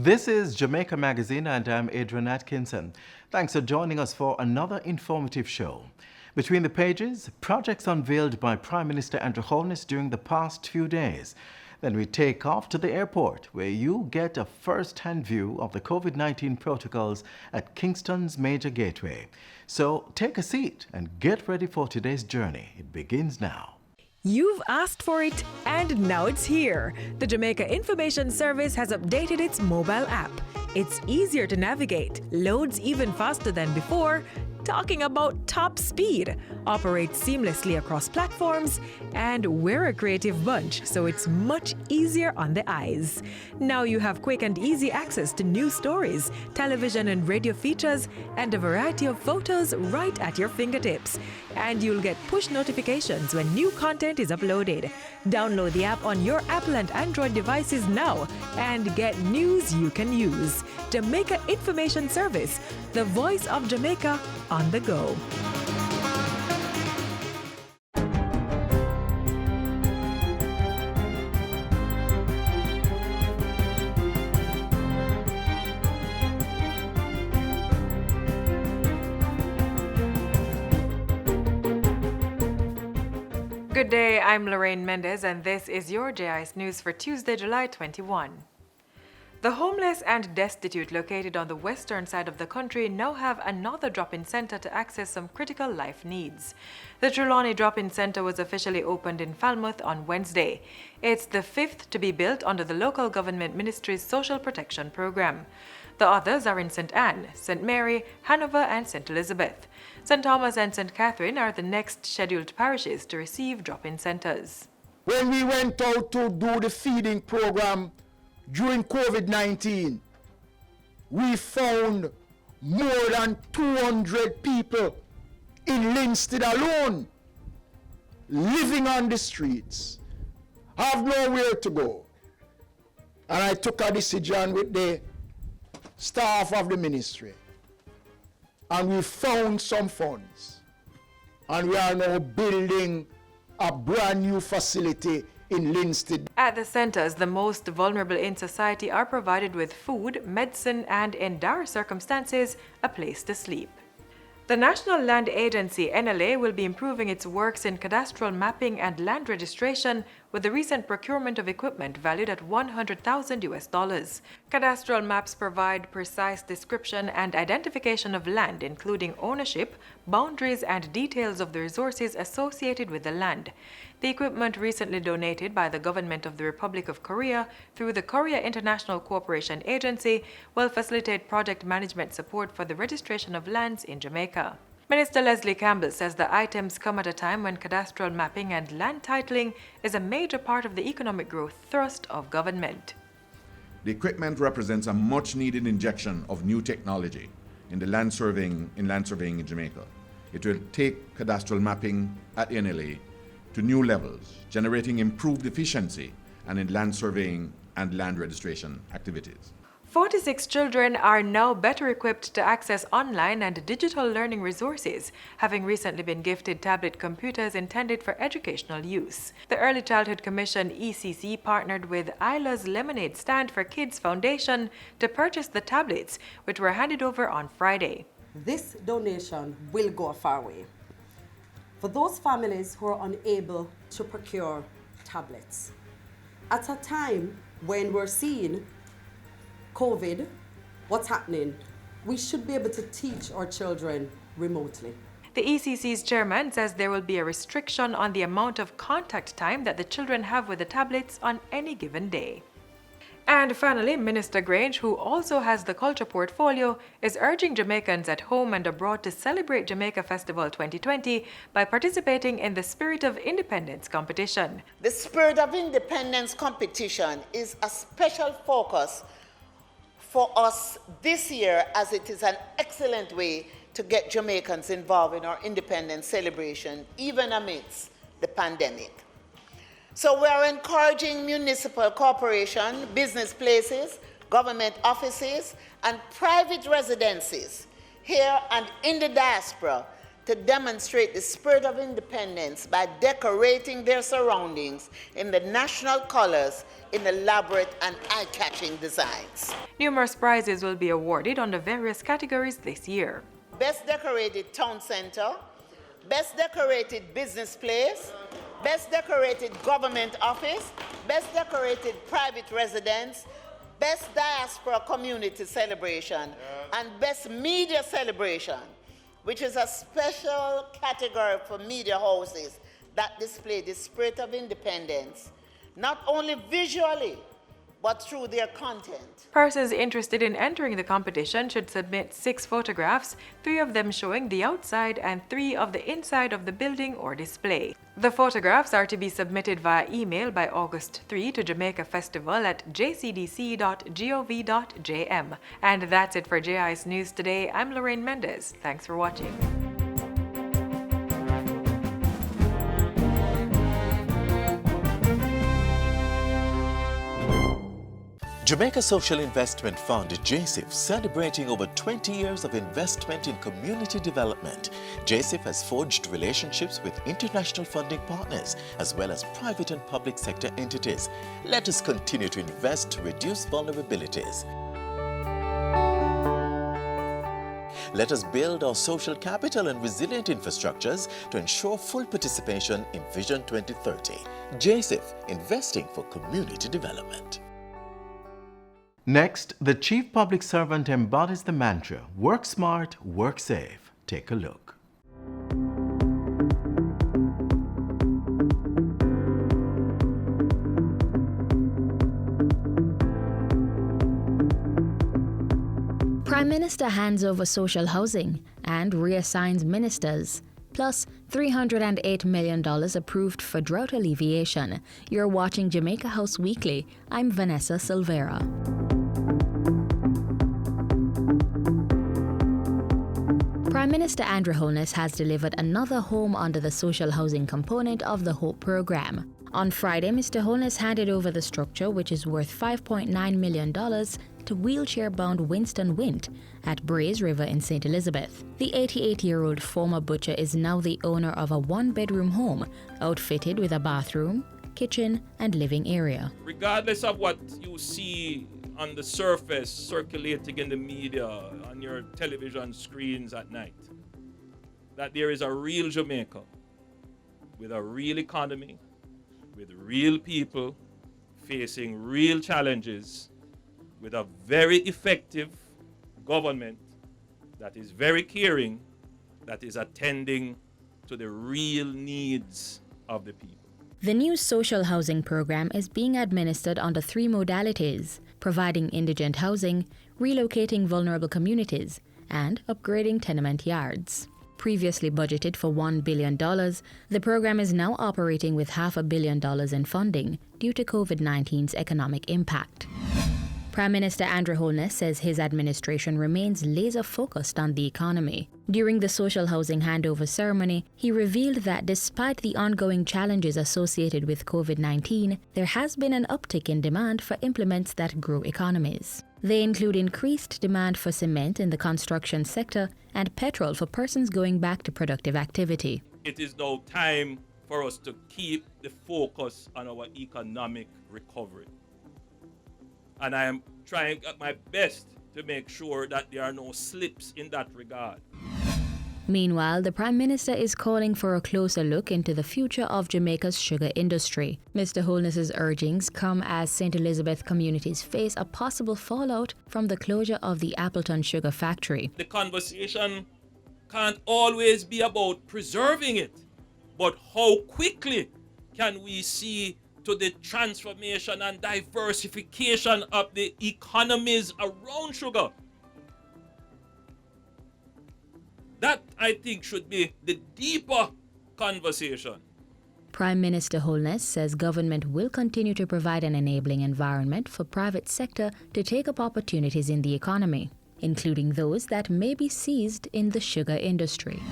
This is Jamaica Magazine and I'm Adrian Atkinson. Thanks for joining us for another informative show. Between the pages, projects unveiled by Prime Minister Andrew Holness during the past few days. Then we take off to the airport where you get a first-hand view of the COVID-19 protocols at Kingston's major gateway. So take a seat and get ready for today's journey. It begins now. You've asked for it, and now it's here. The Jamaica Information Service has updated its mobile app. It's easier to navigate, loads even faster than before, talking about top speed, operates seamlessly across platforms, and we're a creative bunch, so it's much easier on the eyes. Now you have quick and easy access to news stories, television and radio features, and a variety of photos right at your fingertips. And you'll get push notifications when new content is uploaded. Download the app on your Apple and Android devices now and get news you can use. Jamaica Information Service, the voice of Jamaica on the go. Good day, I'm Lorraine Mendez, and this is your JIS News for Tuesday, July 21. The homeless and destitute located on the western side of the country now have another drop-in center to access some critical life needs. The Trelawney Drop-in Center was officially opened in Falmouth on Wednesday. It's the fifth to be built under the local government ministry's social protection program. The others are in St. Anne, St. Mary, Hanover, and St. Elizabeth. St. Thomas and St. Catherine are the next scheduled parishes to receive drop-in centers. When we went out to do the feeding program during COVID-19, we found more than 200 people in Linstead alone living on the streets, have nowhere to go. And I took a decision with the staff of the ministry, and we found some funds, and we are now building a brand new facility in Linstead. At the centers, the most vulnerable in society are provided with food, medicine, and in dire circumstances, a place to sleep. The National Land Agency, NLA, will be improving its works in cadastral mapping and land registration with the recent procurement of equipment valued at $100,000. Cadastral maps provide precise description and identification of land, including ownership, boundaries, and details of the resources associated with the land. The equipment, recently donated by the government of the Republic of Korea through the Korea International Cooperation Agency, will facilitate project management support for the registration of lands in Jamaica. Minister Leslie Campbell says the items come at a time when cadastral mapping and land titling is a major part of the economic growth thrust of government. The equipment represents a much-needed injection of new technology in land surveying in Jamaica. It will take cadastral mapping at NLA to new levels, generating improved efficiency and in land surveying and land registration activities. 46 children are now better equipped to access online and digital learning resources, having recently been gifted tablet computers intended for educational use. The Early Childhood Commission ECC partnered with Isla's Lemonade Stand for Kids Foundation to purchase the tablets, which were handed over on Friday. This donation will go a far way for those families who are unable to procure tablets. At a time when we're seeing COVID, what's happening, we should be able to teach our children remotely. The ECC's chairman says there will be a restriction on the amount of contact time that the children have with the tablets on any given day. And finally, Minister Grange, who also has the culture portfolio, is urging Jamaicans at home and abroad to celebrate Jamaica Festival 2020 by participating in the Spirit of Independence competition. The Spirit of Independence competition is a special focus for us this year, as it is an excellent way to get Jamaicans involved in our independence celebration, even amidst the pandemic. So we are encouraging municipal corporation, business places, government offices, and private residences here and in the diaspora to demonstrate the spirit of independence by decorating their surroundings in the national colors in elaborate and eye-catching designs. Numerous prizes will be awarded under various categories this year. Best Decorated Town Center, Best Decorated Business Place, Best Decorated Government Office, Best Decorated Private Residence, Best Diaspora Community Celebration, and Best Media Celebration, which is a special category for media houses that display the spirit of independence, not only visually, but through their content. Persons interested in entering the competition should submit 6 photographs, 3 of them showing the outside and 3 of the inside of the building or display. The photographs are to be submitted via email by August 3 to jamaicafestival@jcdc.gov.jm. And that's it for JI's News Today. I'm Lorraine Mendez. Thanks for watching. Jamaica Social Investment Fund, JSIF, celebrating over 20 years of investment in community development. JSIF has forged relationships with international funding partners as well as private and public sector entities. Let us continue to invest to reduce vulnerabilities. Let us build our social capital and resilient infrastructures to ensure full participation in Vision 2030. JSIF, investing for community development. Next, the Chief Public Servant embodies the mantra, work smart, work safe. Take a look. Prime Minister hands over social housing and reassigns ministers. Plus, $308 million approved for drought alleviation. You're watching Jamaica House Weekly. I'm Vanessa Silvera. Prime Minister Andrew Holness has delivered another home under the social housing component of the HOPE program. On Friday, Mr. Holness handed over the structure, which is worth $5.9 million, to wheelchair-bound Winston Wint at Braes River in St. Elizabeth. The 88-year-old former butcher is now the owner of a one-bedroom home, outfitted with a bathroom, kitchen, and living area. Regardless of what you see on the surface circulating in the media, on your television screens at night, that there is a real Jamaica with a real economy, with real people facing real challenges, with a very effective government that is very caring, that is attending to the real needs of the people. The new social housing program is being administered under 3 modalities: providing indigent housing, relocating vulnerable communities, and upgrading tenement yards. Previously budgeted for $1 billion, the program is now operating with $500 million in funding due to COVID-19's economic impact. Prime Minister Andrew Holness says his administration remains laser-focused on the economy. During the social housing handover ceremony, he revealed that despite the ongoing challenges associated with COVID-19, there has been an uptick in demand for implements that grow economies. They include increased demand for cement in the construction sector and petrol for persons going back to productive activity. It is now time for us to keep the focus on our economic recovery. And I am trying my best to make sure that there are no slips in that regard. Meanwhile, the Prime Minister is calling for a closer look into the future of Jamaica's sugar industry. Mr. Holness's urgings come as St. Elizabeth communities face a possible fallout from the closure of the Appleton sugar factory. The conversation can't always be about preserving it, but how quickly can we see to the transformation and diversification of the economies around sugar. That, I think, should be the deeper conversation. Prime Minister Holness says government will continue to provide an enabling environment for private sector to take up opportunities in the economy, including those that may be seized in the sugar industry.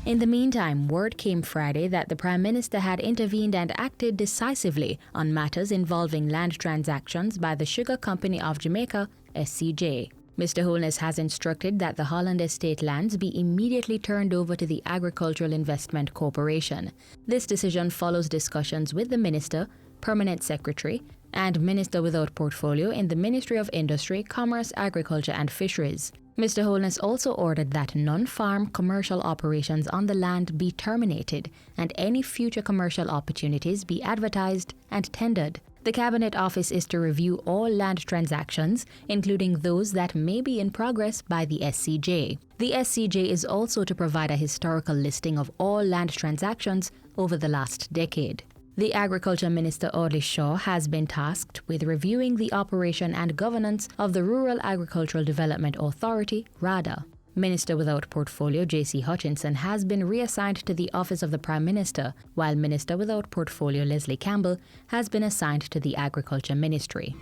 In the meantime, word came Friday that the Prime Minister had intervened and acted decisively on matters involving land transactions by the Sugar Company of Jamaica, SCJ. Mr. Holness has instructed that the Holland estate lands be immediately turned over to the Agricultural Investment Corporation. This decision follows discussions with the Minister, Permanent Secretary, and Minister without portfolio in the Ministry of Industry, Commerce, Agriculture and Fisheries. Mr. Holness also ordered that non-farm commercial operations on the land be terminated and any future commercial opportunities be advertised and tendered. The Cabinet Office is to review all land transactions, including those that may be in progress by the SCJ. The SCJ is also to provide a historical listing of all land transactions over the last decade. The Agriculture Minister Audley Shaw has been tasked with reviewing the operation and governance of the Rural Agricultural Development Authority, RADA. Minister without portfolio J.C. Hutchinson has been reassigned to the Office of the Prime Minister, while Minister without portfolio Leslie Campbell has been assigned to the Agriculture Ministry.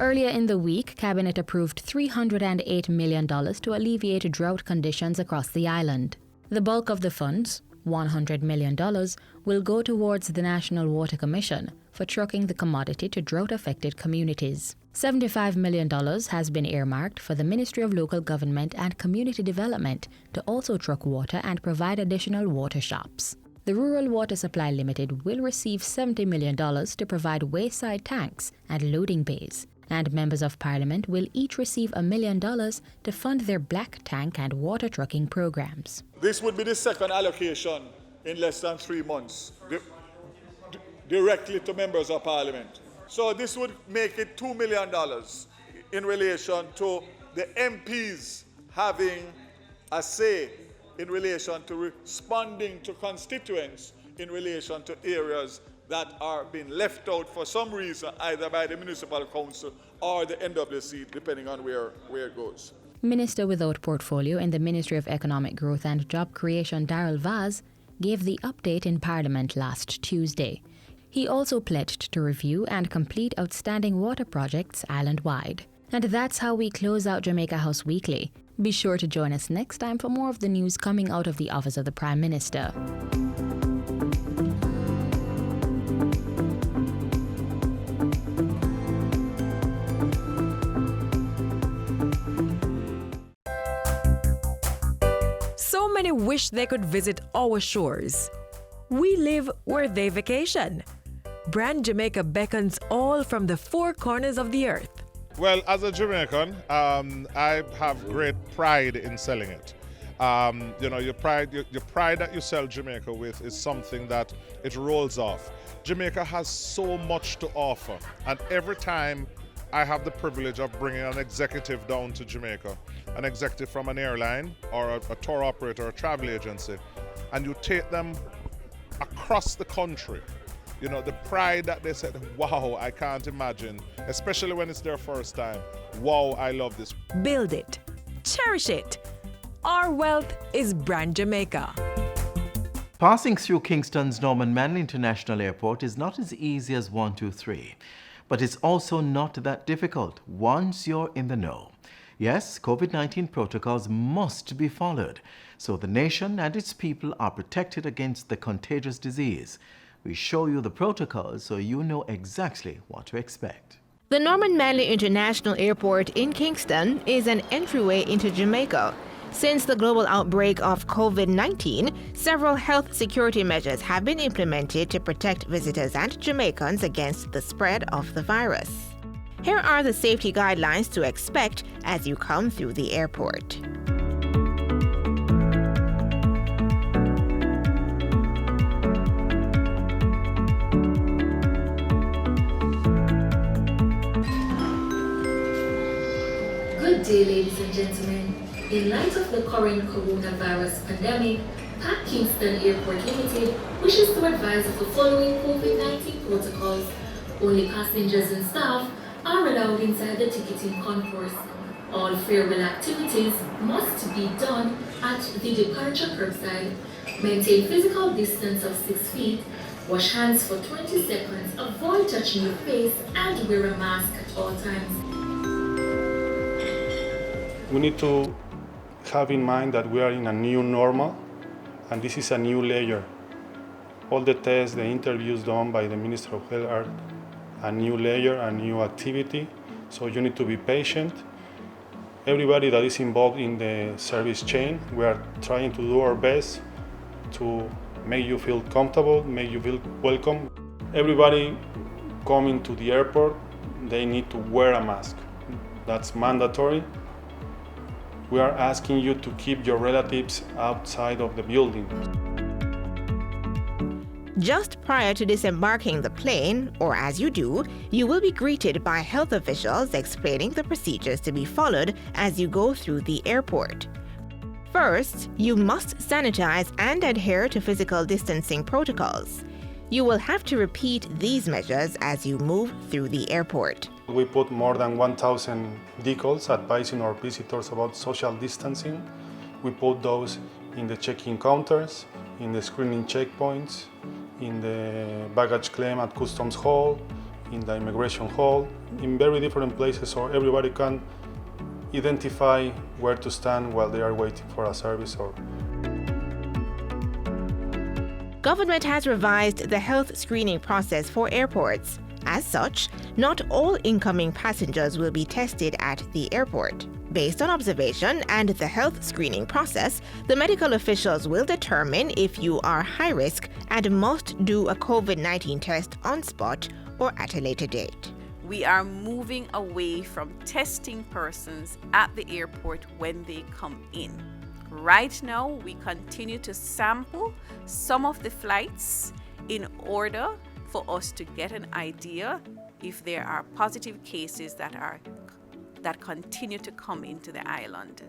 Earlier in the week, Cabinet approved $308 million to alleviate drought conditions across the island. The bulk of the funds, $100 million, will go towards the National Water Commission for trucking the commodity to drought-affected communities. $75 million has been earmarked for the Ministry of Local Government and Community Development to also truck water and provide additional water shops. The Rural Water Supply Limited will receive $70 million to provide wayside tanks and loading bays, and members of Parliament will each receive $1 million to fund their black tank and water trucking programs. This would be the second allocation in less than 3 months, directly to members of Parliament. So this would make it $2 million in relation to the MPs having a say in relation to responding to constituents in relation to areas that are being left out for some reason, either by the Municipal Council or the NWC, depending on where it goes. Minister without portfolio in the Ministry of Economic Growth and Job Creation, Darrell Vaz, gave the update in Parliament last Tuesday. He also pledged to review and complete outstanding water projects island-wide. And that's how we close out Jamaica House Weekly. Be sure to join us next time for more of the news coming out of the Office of the Prime Minister. So many wish they could visit our shores. We live where they vacation. Brand Jamaica beckons all from the four corners of the earth. Well, as a Jamaican, I have great pride in selling it. Your pride that you sell Jamaica with is something that it rolls off. Jamaica has so much to offer, and every time I have the privilege of bringing an executive down to Jamaica, an executive from an airline or a tour operator or a travel agency, and you take them across the country, the pride that they said, wow, I can't imagine, especially when it's their first time. Wow, I love this. Build it. Cherish it. Our wealth is Brand Jamaica. Passing through Kingston's Norman Manley International Airport is not as easy as 1, 2, 3, but it's also not that difficult once you're in the know. Yes, COVID-19 protocols must be followed, so the nation and its people are protected against the contagious disease. We show you the protocols so you know exactly what to expect. The Norman Manley International Airport in Kingston is an entryway into Jamaica. Since the global outbreak of COVID-19, several health security measures have been implemented to protect visitors and Jamaicans against the spread of the virus. Here are the safety guidelines to expect as you come through the airport. Good day, ladies and gentlemen. In light of the current coronavirus pandemic, PAC Kingston Airport Limited wishes to advise of the following COVID-19 protocols. Only passengers and staff are allowed inside the ticketing concourse. All farewell activities must be done at the departure curbside. Maintain physical distance of 6 feet. Wash hands for 20 seconds. Avoid touching your face and wear a mask at all times. We need to have in mind that we are in a new normal, and this is a new layer. All the tests, the interviews done by the Minister of Health are a new layer, a new activity, so you need to be patient. everybody that is involved in the service chain. We are trying to do our best to make you feel comfortable, make you feel welcome. Everybody coming to the airport, they need to wear a mask. That's mandatory. We are asking you to keep your relatives outside of the building. Just prior to disembarking the plane, or as you do, you will be greeted by health officials explaining the procedures to be followed as you go through the airport. First, you must sanitize and adhere to physical distancing protocols. You will have to repeat these measures as you move through the airport. We put more than 1,000 decals advising our visitors about social distancing. We put those in the check-in counters, in the screening checkpoints, in the baggage claim at Customs Hall, in the immigration hall, in very different places so everybody can identify where to stand while they are waiting for a service. Government has revised the health screening process for airports. As such, not all incoming passengers will be tested at the airport. Based on observation and the health screening process, the medical officials will determine if you are high risk and must do a COVID-19 test on spot or at a later date. We are moving away from testing persons at the airport when they come in. Right now, we continue to sample some of the flights in order for us to get an idea if there are positive cases that continue to come into the island.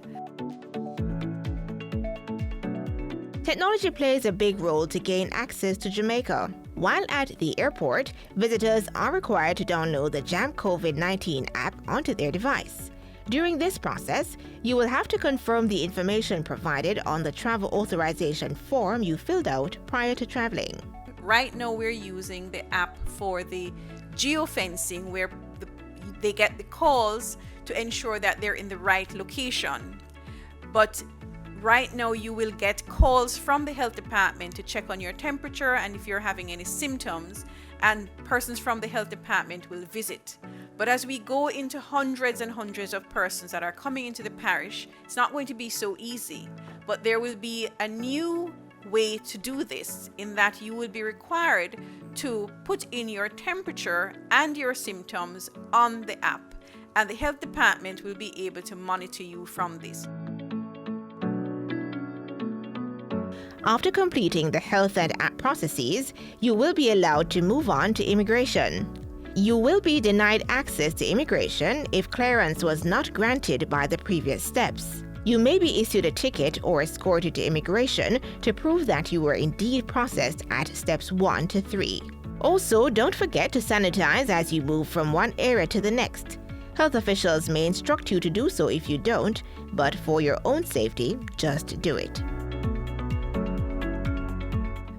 Technology plays a big role to gain access to Jamaica. While at the airport, visitors are required to download the Jam COVID-19 app onto their device. During this process, you will have to confirm the information provided on the travel authorization form you filled out prior to traveling. Right now, we're using the app for the geofencing, where they get the calls to ensure that they're in the right location. But right now, you will get calls from the health department to check on your temperature and if you're having any symptoms, and persons from the health department will visit. But as we go into hundreds and hundreds of persons that are coming into the parish, it's not going to be so easy. But there will be a new way to do this, in that you will be required to put in your temperature and your symptoms on the app, and the health department will be able to monitor you from this. After completing the health and app processes, you will be allowed to move on to immigration. You will be denied access to immigration if clearance was not granted by the previous steps. You may be issued a ticket or escorted to immigration to prove that you were indeed processed at steps 1 to 3. Also, don't forget to sanitize as you move from one area to the next. Health officials may instruct you to do so if you don't, but for your own safety, just do it.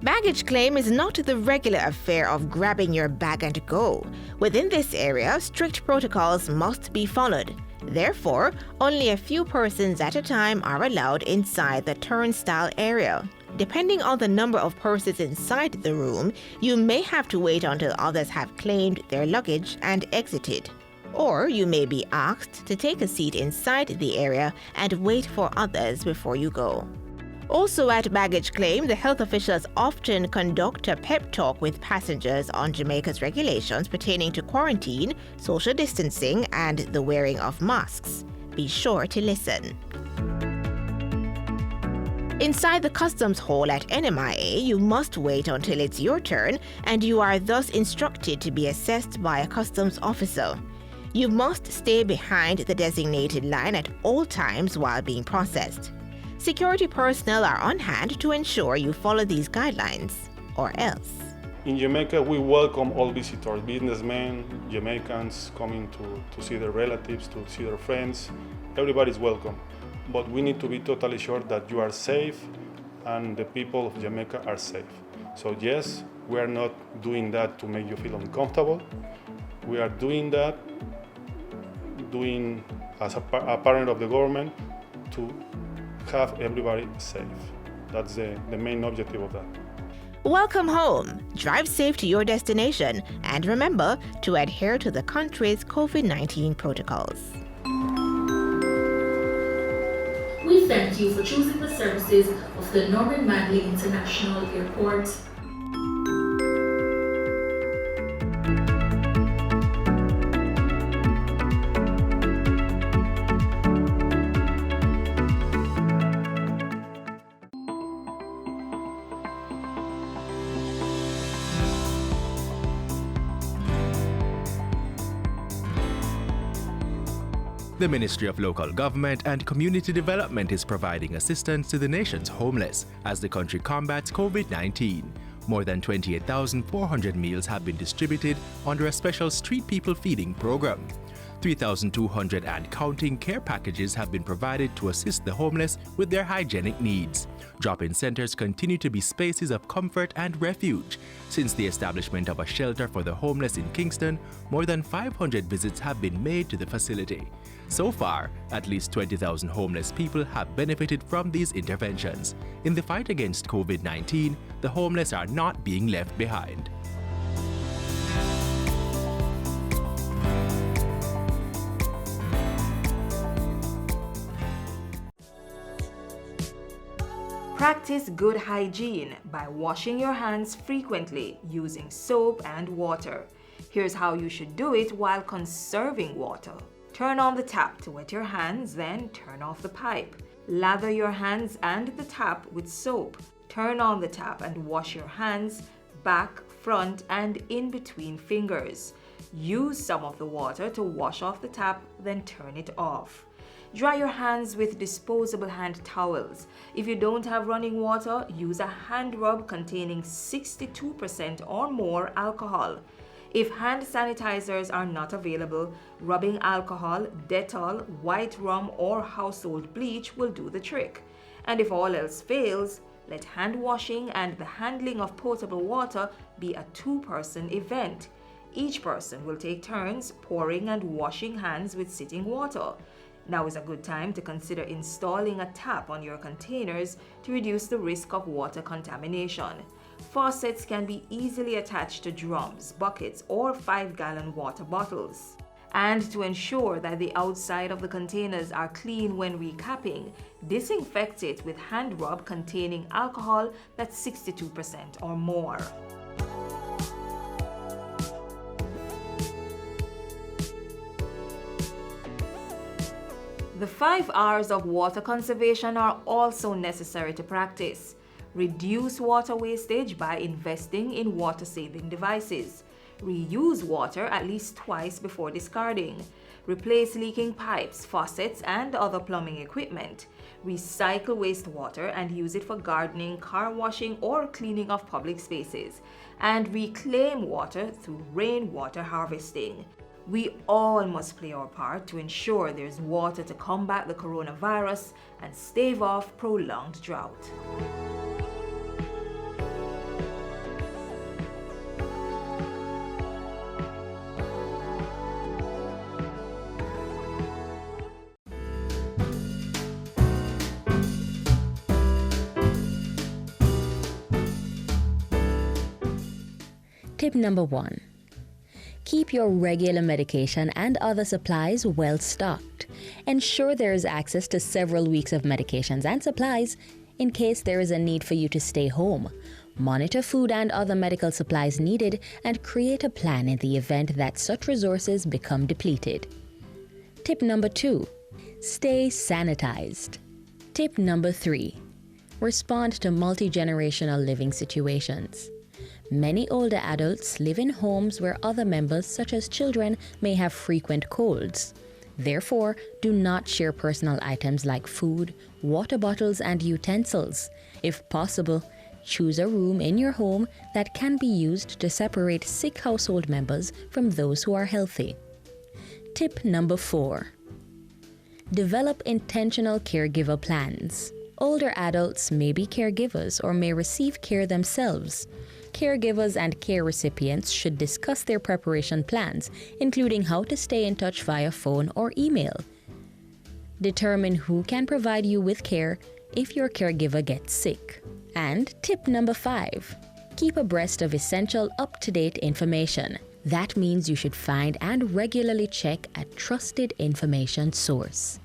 Baggage claim is not the regular affair of grabbing your bag and go. Within this area, strict protocols must be followed. Therefore, only a few persons at a time are allowed inside the turnstile area. Depending on the number of persons inside the room, you may have to wait until others have claimed their luggage and exited. Or you may be asked to take a seat inside the area and wait for others before you go. Also at baggage claim, the health officials often conduct a pep talk with passengers on Jamaica's regulations pertaining to quarantine, social distancing, and the wearing of masks. Be sure to listen. Inside the customs hall at NMIA, you must wait until it's your turn, and you are thus instructed to be assessed by a customs officer. You must stay behind the designated line at all times while being processed. Security personnel are on hand to ensure you follow these guidelines, or else. In Jamaica, we welcome all visitors, businessmen, Jamaicans coming to see their relatives, to see their friends. Everybody's welcome. But we need to be totally sure that you are safe and the people of Jamaica are safe. So yes, we are not doing that to make you feel uncomfortable. We are doing that, as a parent of the government, to have everybody safe. That's the main objective of that. Welcome home. Drive safe to your destination, and remember to adhere to the country's COVID-19 protocols. We thank you for choosing the services of the Norman Manley International Airport. The Ministry of Local Government and Community Development is providing assistance to the nation's homeless as the country combats COVID-19. More than 28,400 meals have been distributed under a special Street People Feeding program. 3,200 and counting care packages have been provided to assist the homeless with their hygienic needs. Drop-in centers continue to be spaces of comfort and refuge. Since the establishment of a shelter for the homeless in Kingston, more than 500 visits have been made to the facility. So far, at least 20,000 homeless people have benefited from these interventions. In the fight against COVID-19, the homeless are not being left behind. Practice good hygiene by washing your hands frequently using soap and water. Here's how you should do it while conserving water. Turn on the tap to wet your hands, then turn off the pipe. Lather your hands and the tap with soap. Turn on the tap and wash your hands, back, front, and in between fingers. Use some of the water to wash off the tap, then turn it off. Dry your hands with disposable hand towels. If you don't have running water, use a hand rub containing 62% or more alcohol. If hand sanitizers are not available, rubbing alcohol, Dettol, white rum, or household bleach will do the trick. And if all else fails, let hand washing and the handling of potable water be a two-person event. Each person will take turns pouring and washing hands with sitting water. Now is a good time to consider installing a tap on your containers to reduce the risk of water contamination. Faucets can be easily attached to drums, buckets, or 5-gallon water bottles. And to ensure that the outside of the containers are clean when recapping, disinfect it with hand rub containing alcohol that's 62% or more. The 5 R's of water conservation are also necessary to practice. Reduce water wastage by investing in water-saving devices. Reuse water at least twice before discarding. Replace leaking pipes, faucets, and other plumbing equipment. Recycle wastewater and use it for gardening, car washing, or cleaning of public spaces. And reclaim water through rainwater harvesting. We all must play our part to ensure there's water to combat the coronavirus and stave off prolonged drought. Tip number 1. Keep your regular medication and other supplies well stocked. Ensure there is access to several weeks of medications and supplies in case there is a need for you to stay home. Monitor food and other medical supplies needed and create a plan in the event that such resources become depleted. Tip number 2. Stay sanitized. Tip number 3. Respond to multi-generational living situations. Many older adults live in homes where other members, such as children, may have frequent colds. Therefore, do not share personal items like food, water bottles, and utensils. If possible, choose a room in your home that can be used to separate sick household members from those who are healthy. Tip number 4. Develop intentional caregiver plans. Older adults may be caregivers or may receive care themselves. Caregivers and care recipients should discuss their preparation plans, including how to stay in touch via phone or email. Determine who can provide you with care if your caregiver gets sick. And tip number 5. Keep abreast of essential up-to-date information. That means you should find and regularly check a trusted information source.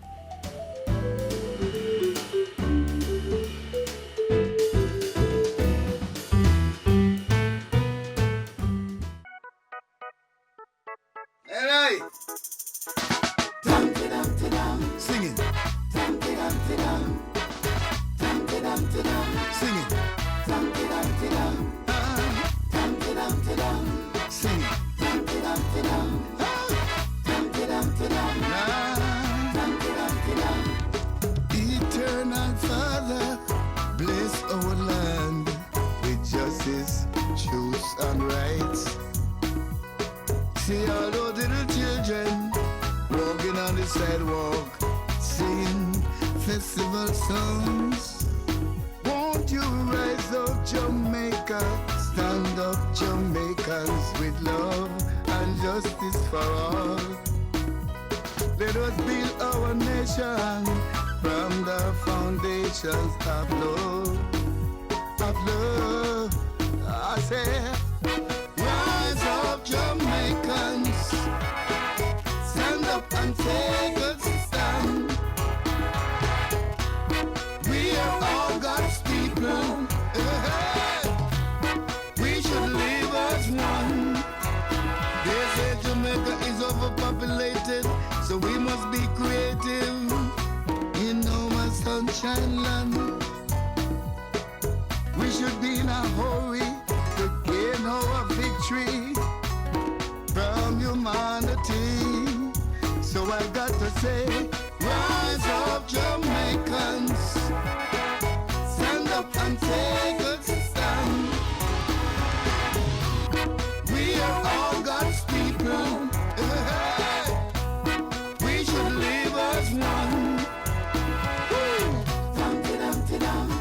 sidewalk, singing festival songs. Won't you rise up, Jamaica? Stand up, Jamaicans, with love and justice for all. Let us build our nation from the foundations of love, of love. I say, rise up, Jamaicans, stand up and take a stand. We are all God's people. We should live as one. They say Jamaica is overpopulated, so we must be creative in our sunshine land. We should be in a hurry to gain our victory from humanity. So I got to say, rise up, Jamaicans, stand up and take a stand. We are all God's people. We should live as one.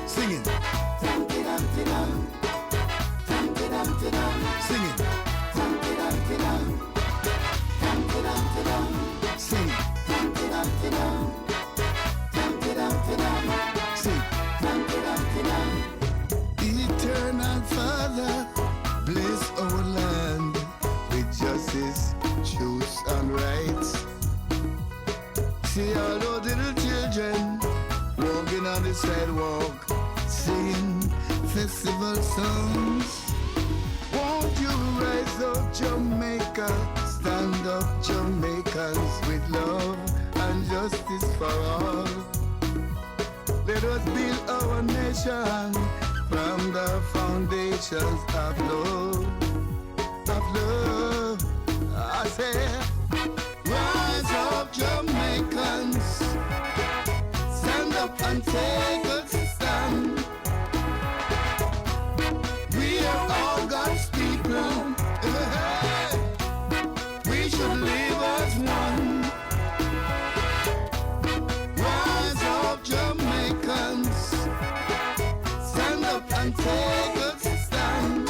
Singing. Singing. Eternal Father, bless our land with justice, truth, and rights. See all those little children walking on the sidewalk, singing festival songs. Won't you rise up, Jamaica? Stand up, Jamaicans, with love and justice for all. Let us build our nation from the foundations of love, of love. I say, rise up, Jamaicans, stand up and take a stand. We are all God's people. We should live as one. Rise up, Jamaicans, stand up and take a stand.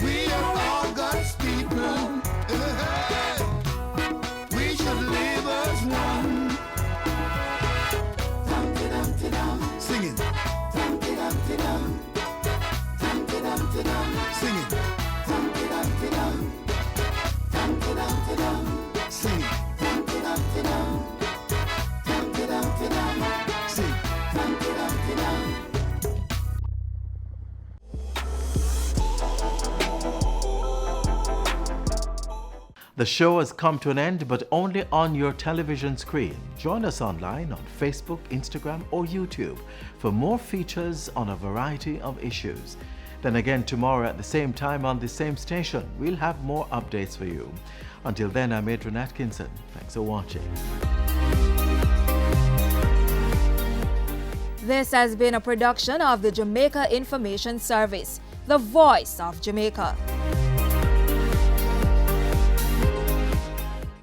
We are all God's people. We should live as one. Singing. Singing. The show has come to an end, but only on your television screen. Join us online on Facebook, Instagram, or YouTube for more features on a variety of issues. Then again tomorrow at the same time on the same station, we'll have more updates for you. Until then, I'm Adrian Atkinson. Thanks for watching. This has been a production of the Jamaica Information Service, the voice of Jamaica.